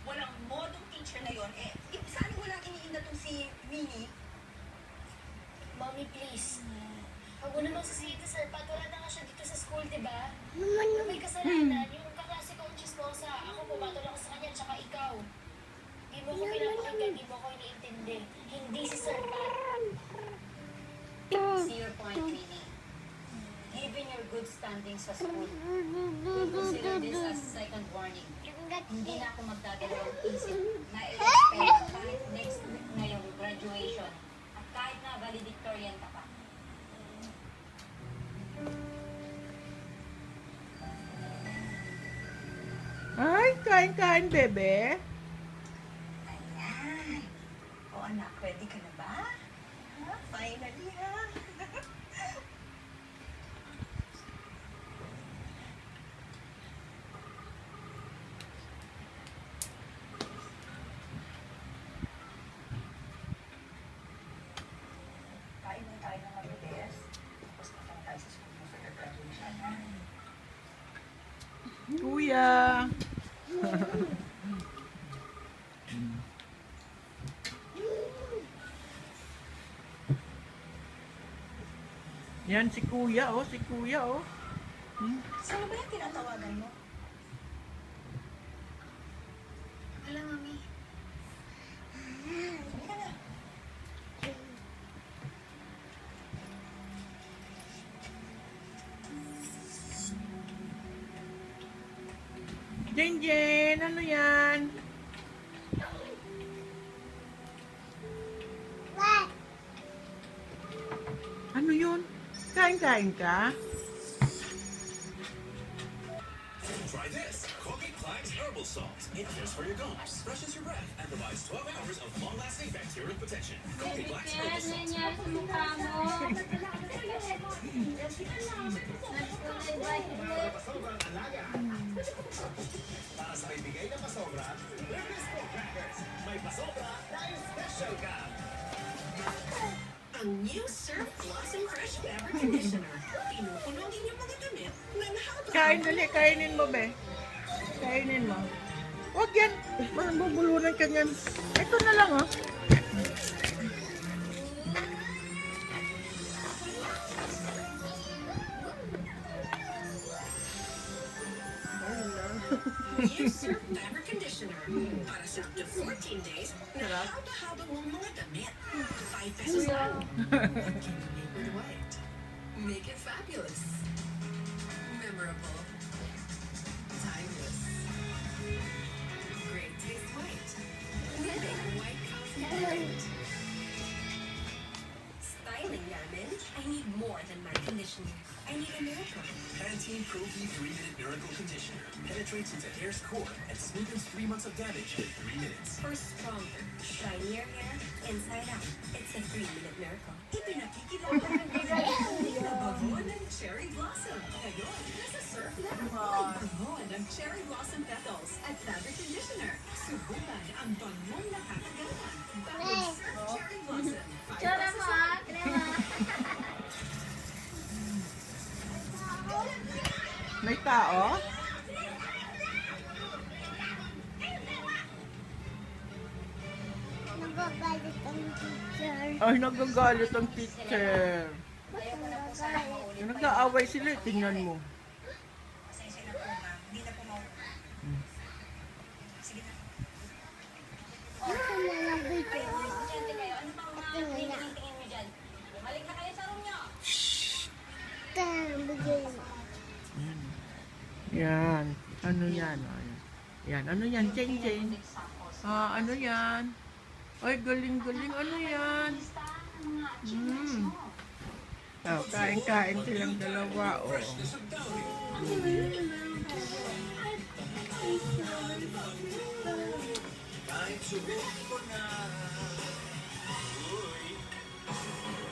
walang modong teacher na yon. Eh, saan walang iniinda tong si Minnie? Mommy, please. Huwag mo naman sisihin si Sir Pat. Wala na nga siya dito sa school, diba? Na may kasalanan. Yung kaklase kong chismosa. Ako, pumatol ako sa kanya, tsaka ikaw. Di mo ko pinapakinggan, di mo ko iniintindi. Hindi si Sir Pat. See your point, Minnie. Given your good standing sa school, we'll consider this as second warning. Hindi na ako magdadalawang isip na i-expect kahit next week na yung graduation at kahit na valedictorian ka pa. Ay, kain-kain, bebe. Ayan. O anak, ready ka na ba? Ha? Finally, ha? Kain na tayo ng mabilis. Tapos na tayo sa school mo for your graduation, ha? Kuya. Yan si kuya, oh. Si kuya, oh. Sino ba yung tinatawagan mo? Wala, Mami. Hindi ka na. Jen Jen, ano yan? Ano yun? Kain-kain ka? Try this. Colgate Klacks Herbal Salt. It cares for your gums, freshes your breath, and provides 12 hours of long-lasting bacterial protection. Colgate Klacks Herbal Salt. Nangyari sa mukha mo. Para sa may bigay na pasobra, Nabisco Crackers. May pasobra dahil special ka. Ang new Surf Blossom Fresh Fabric Conditioner. Pinupunog inyong mga damit na nahaba. Kain dali, kainin mo, be. Kainin mo. Huwag yan. Mabubulunan ka niyan. Ito na lang, oh. New Surf Fabric Conditioner. Para sa up to 14 days, na haba-haba mong mga damit. 5 pesos lang. What can you make with white? Make it fabulous. Memorable. Timeless. Great taste white. Living white coffee white. Styling yaman. I need more than my conditioner. I need a miracle. Pantene Pro V 3-Minute Miracle Conditioner penetrates into hair's core and smoothens 3 months of damage in 3 minutes. For stronger, shinier hair, inside out. It's a 3-minute miracle. Ipinakikilala ng bago ng cherry blossom. Ngayon, nasa surf na. Bago ng cherry blossom petals at fabric conditioner. Subukan ang bangong nakakagana. Bagong surf cherry blossom. 5 Tsura mo, ha? Krema. May tao? Nagagalit ang teacher. Ay, nagagalit ang teacher. Ayaw ko na po sana maulit. Nag-aaway sila, tingnan mo. Pasensya na po, ma'am. Hindi na po Sige na. Ito na lang dito. Ay, estudyante kayo. Ano pang mga tingin-tingin nyo dyan? Bumalik na kayo sa room nyo. Ito na lang bigay mo. Yan. Ano yan? Yan. Ano yan? Jen Jen. Ah, ano yan? Ay, galing-galing. Ano yan? Oh, kain-kain silang dalawa. Oh. Kahit subukan ko na. Uy.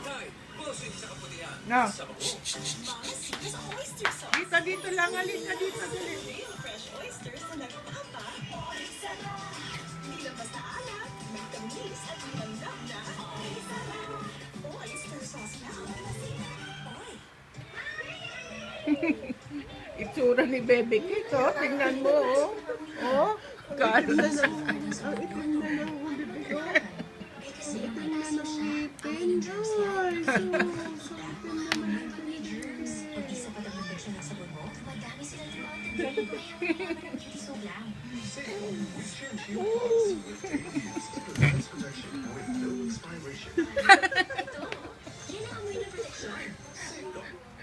Tay, bossing sa kaputihan. No. Sa bako. Mama's oyster sauce. Dito, dito lang. Halika dito. Dali. Real fresh oysters na nagpapa. Sarap! Hindi lang basta alat, may tamis at mandag na. Sarap! Oyster sauce na. Oy! Itsura ni Bebe Kiko. Tingnan mo, oh. Oh. Kala. Ang itim na ng ulit ito. Eh, kasi Ang may itim na asthma ng siya. ngipin. Ay, so itim na ng May germs. Pag di sapat ang protection ng sabon mo, madami silang tumatag. Kaya, so lang. Ito, yan ang amoy na protection.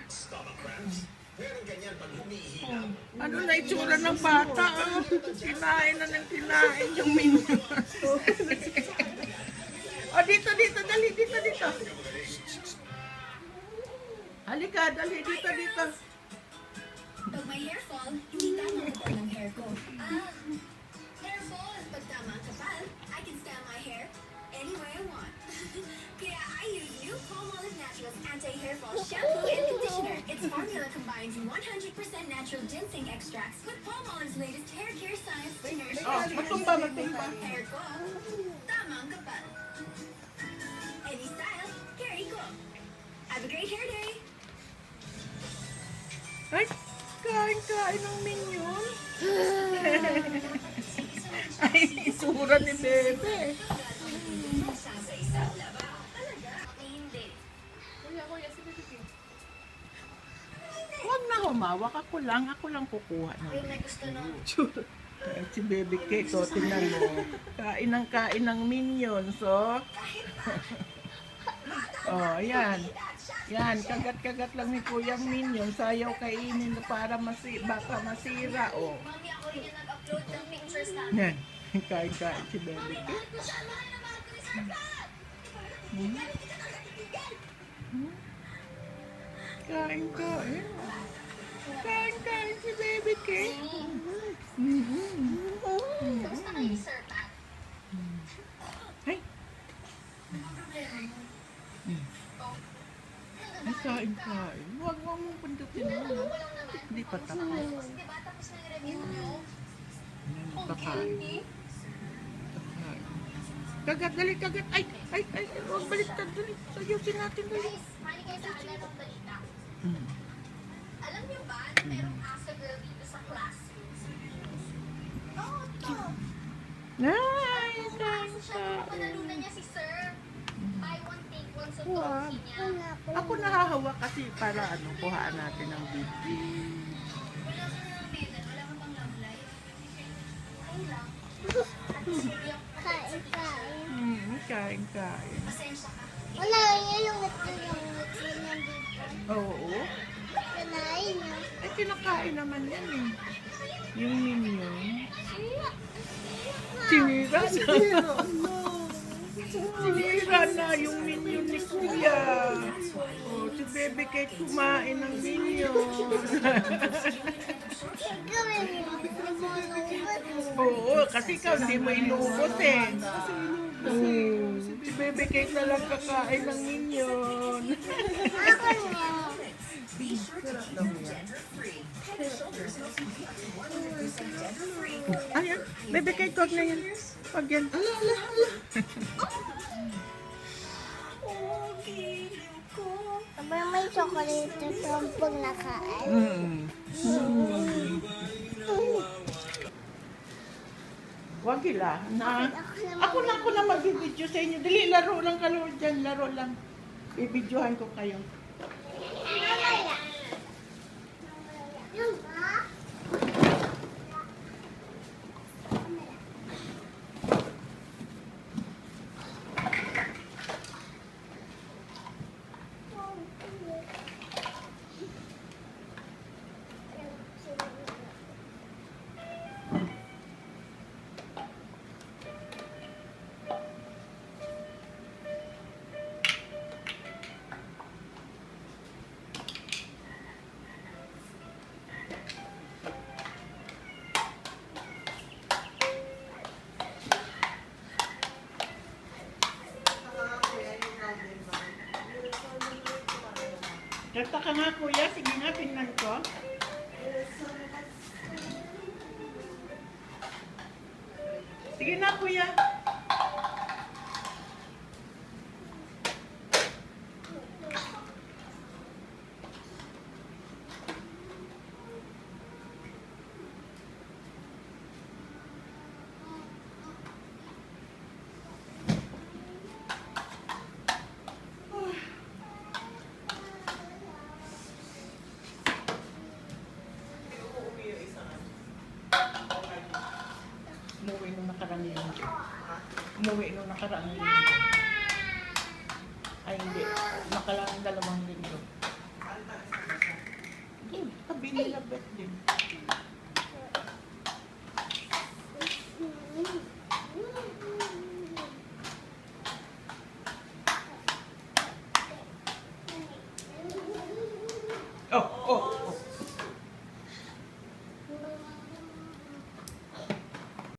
Stomach cramps? Meron ganyan pag humihina. Ano na itsura ng bata? Oh. Kinain na ng kinain yung minion. Oh, dito, dito, dali, dito, dito. Halika, dali, dito, dito. Pag may hair fall, hindi tama ang kapal ng hair ko. Hair fall! Pag tama ang kapal, I can style my hair any way I want. Kaya I use new Palmolive Naturals Anti-Hair Fall Shampoo and Conditioner. Its formula combines 100% natural ginseng extracts with Palmolive's latest hair care science to nourish Oh, matumba, matumba. hair ko. Tama ang kapal. Any style, carry ko. Have a great hair day! Ay, kain-kain ng minion. Ay, isura ni Bebe. Ako hindi. Huwag na humawak. Ako lang kukuha Ako na. yung may gusto nung Ay, si Baby Cake, o, tingnan mo. Kain ng minions, oh. Oh, ayan. Yan, kagat-kagat lang ni Kuyang Minion. Sayaw kainin para baka masira, oh. Mami, ako rin yung nag-upload ng pictures namin. Yan, kain-kain si Baby Cake. Hmm? Hmm? Kain-kain. Kain-kain si Baby Cake. Kamusta kayo, Sir Pat? Ay, ay, kain-kain. Huwag mong pundutin mo. Tulungan lang naman. Hindi pa tapos. Kasi diba tapos na yung review nyo? Yan, kakain. Kakain. Kagat, dali, kagat. Ay, ay, ay. Huwag baliktad, dali. Sayusin natin, dali. Guys, mali kayo sa akin ng balita. Hmm. Alam niyo ba na merong asa girl dito sa classroom? Oo, to. Ay, Asa siya, kain-kain. panalunan niya si Sir. Buy one, take one, so Wow. toki niya. Ako nahahawa kasi para kuhaan natin ng video. Wala ka na ng medal, wala ka pang love life. Okay lang. At least hindi ako Kain-kain. Kain-kain. pasensya ka. Wala, yung ito nandito. Oo. Kanain niya. Ay, kinakain naman yan eh. Yung minion. Sinira na. Sinira na yung minion ni Kuya. Oh, si Baby Cake kumain ng minion. Gawin mo. Oo, kasi ikaw hindi mo inubos eh. Si Baby Cake na lang kakain ng minion. Ako niya. Be sure to keep them gender-free. Head and Shoulders helps you be up to 100% gender-free. Ayan, Baby Cake, huwag na yan. Huwag yan. Sabay may chocolate ito pag nakain. Huwag ila. Ako na mag-video sa inyo. Dali, laro lang kayo dyan. Laro lang. I-videohan ko kayo. Yung ba? Gata ka nga, Kuya. Sige nga, tingnan ko. Sige na, Kuya. nakarang linggo. Umuwi nung nakarang linggo. Ay, hindi. Nakalang 2 linggo. Tabi nila birthday.